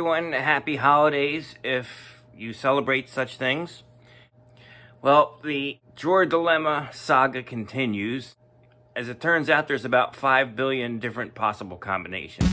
everyone. Happy holidays if you celebrate such things. Well, the drawer dilemma saga continues. As it turns out, there's about 5 billion different possible combinations.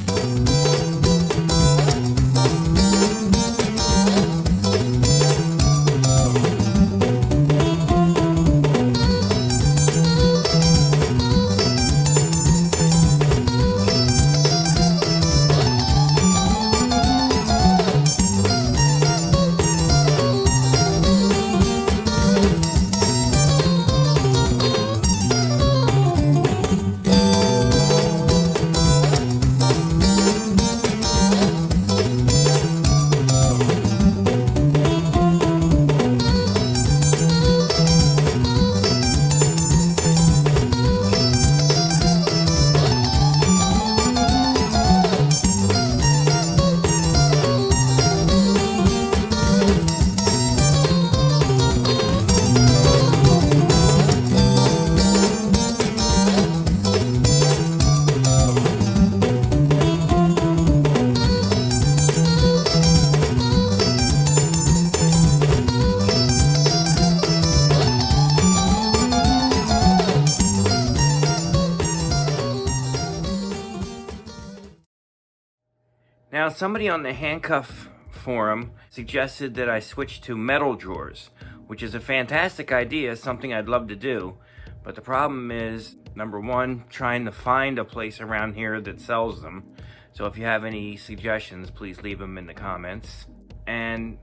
Now, somebody on the handcuff forum suggested that I switch to metal drawers, which is a fantastic idea, something I'd love to do. But the problem is, number one, trying to find a place around here that sells them. So if you have any suggestions, please leave them in the comments. And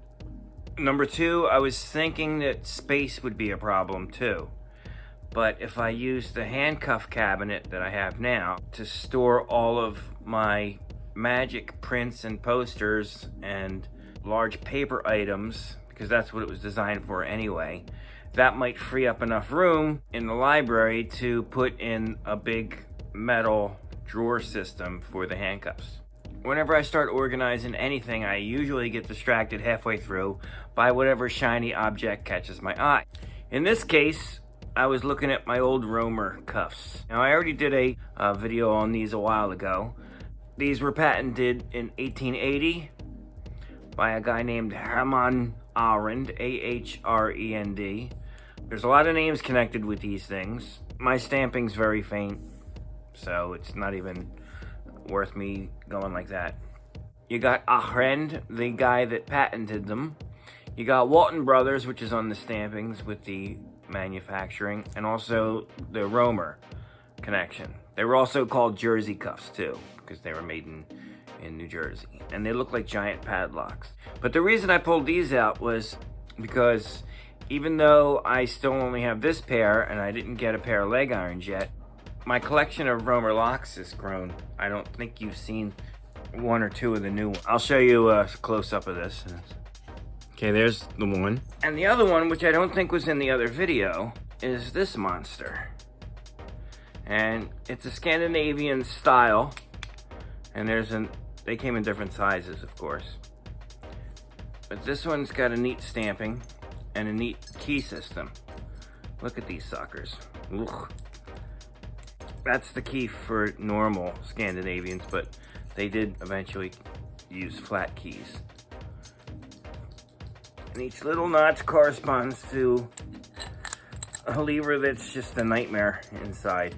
number two, I was thinking that space would be a problem too. But if I use the handcuff cabinet that I have now to store all of my magic prints and posters and large paper items, because that's what it was designed for anyway, that might free up enough room in the library to put in a big metal drawer system for the handcuffs. Whenever I start organizing anything, I usually get distracted halfway through by whatever shiny object catches my eye. In this case, I was looking at my old Romer cuffs. Now, I already did a video on these a while ago. These were patented in 1880 by a guy named Hermann Ahrend, A-H-R-E-N-D. There's a lot of names connected with these things. My stamping's very faint, so it's not even worth me going like that. You got Ahrend, the guy that patented them. You got Walton Brothers, which is on the stampings with the manufacturing, and also the Romer connection. They were also called Jersey cuffs too, because they were made in New Jersey, and they look like giant padlocks. But the reason I pulled these out was because even though I still only have this pair and I didn't get a pair of leg irons yet, my collection of Romer locks has grown. I don't think you've seen one or two of the new ones. I'll show you a close-up of this. Okay, there's the one. And the other one, which I don't think was in the other video, is this monster. And it's a Scandinavian style. And they came in different sizes, of course. But this one's got a neat stamping and a neat key system. Look at these suckers. Ugh. That's the key for normal Scandinavians, but they did eventually use flat keys. And each little notch corresponds to a lever that's just a nightmare inside.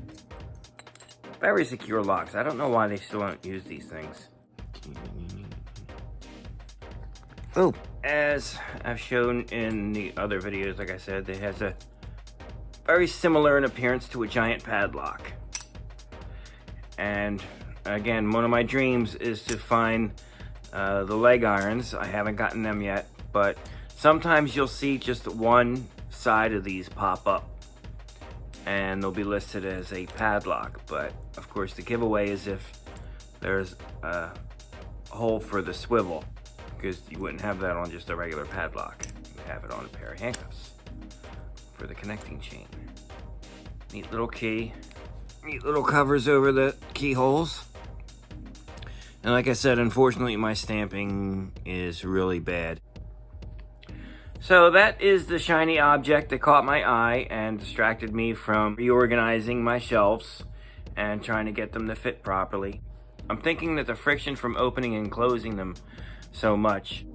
Very secure locks. I don't know why they still don't use these things. Oh, as I've shown in the other videos, like I said, it has a very similar in appearance to a giant padlock. And again, one of my dreams is to find the leg irons. I haven't gotten them yet, but sometimes you'll see just one side of these pop up and they'll be listed as a padlock. But of course the giveaway is if there's a hole for the swivel, because you wouldn't have that on just a regular padlock. You have it on a pair of handcuffs for the connecting chain. Neat little key, neat little covers over the keyholes. And like I said, unfortunately my stamping is really bad. So that is the shiny object that caught my eye and distracted me from reorganizing my shelves and trying to get them to fit properly. I'm thinking that the friction from opening and closing them so much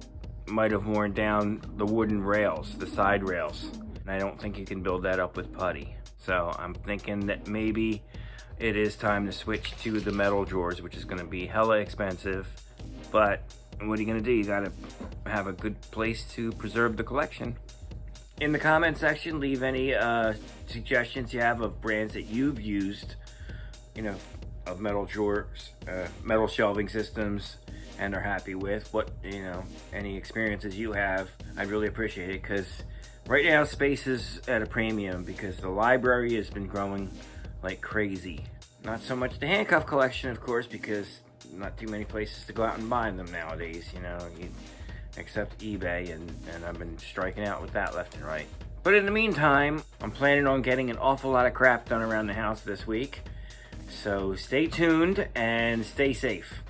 might have worn down the wooden rails, the side rails. And I don't think you can build that up with putty. So I'm thinking that maybe it is time to switch to the metal drawers, which is gonna be hella expensive. But what are you gonna do? You gotta have a good place to preserve the collection. In the comment section, leave any suggestions you have of brands that you've used, you know, of metal drawers, metal shelving systems, and are happy with. What, you know, any experiences you have, I'd really appreciate it, because right now space is at a premium because the library has been growing like crazy. Not so much the handcuff collection, of course, because not too many places to go out and buy them nowadays, you know, except eBay, and I've been striking out with that left and right. But in the meantime, I'm planning on getting an awful lot of crap done around the house this week. So stay tuned and stay safe.